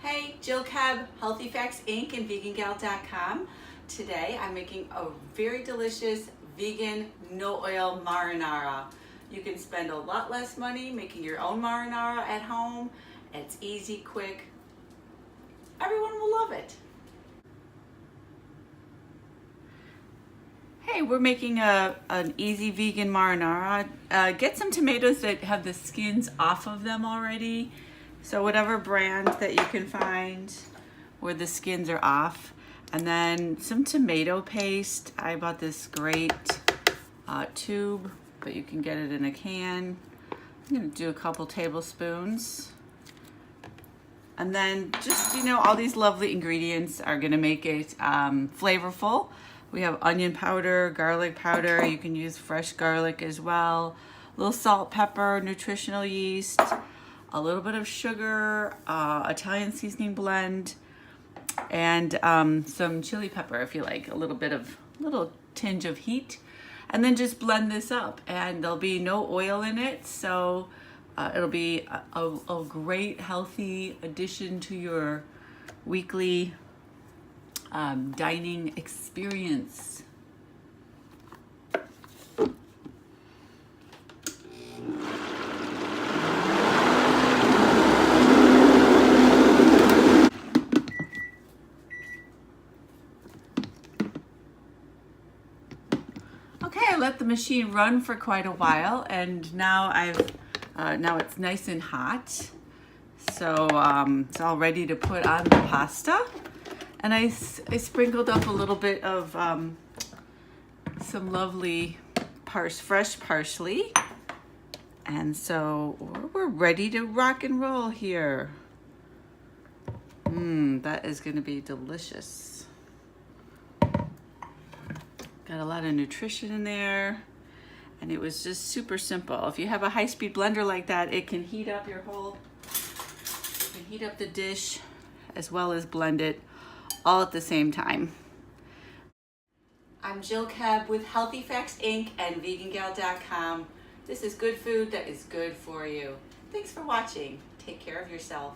Hey, Jill Keb, Healthy Facts Inc. and VeganGal.com. Today I'm making a very delicious vegan no oil marinara. You can spend a lot less money making your own marinara at home. It's easy, quick. Everyone will love it. Hey, we're making an easy vegan marinara. Get some tomatoes that have the skins off of them already. So whatever brand that you can find where the skins are off. And then some tomato paste. I bought this great tube, but you can get it in a can. I'm gonna do a couple tablespoons. And then just, all these lovely ingredients are gonna make it flavorful. We have onion powder, garlic powder. You can use fresh garlic as well. A little salt, pepper, nutritional yeast, a little bit of sugar, Italian seasoning blend, and some chili pepper if you like, a little tinge of heat. And then just blend this up, and there'll be no oil in it, so it'll be a great healthy addition to your weekly dining experience. Okay, I let the machine run for quite a while, and now now it's nice and hot. So it's all ready to put on the pasta. And I sprinkled up a little bit of some lovely fresh parsley. And so we're ready to rock and roll here. That is gonna be delicious. Got a lot of nutrition in there. And it was just super simple. If you have a high-speed blender like that, it can heat up heat up the dish as well as blend it all at the same time. I'm Jill Keb with Healthy Facts Inc. and VeganGal.com. This is good food that is good for you. Thanks for watching. Take care of yourself.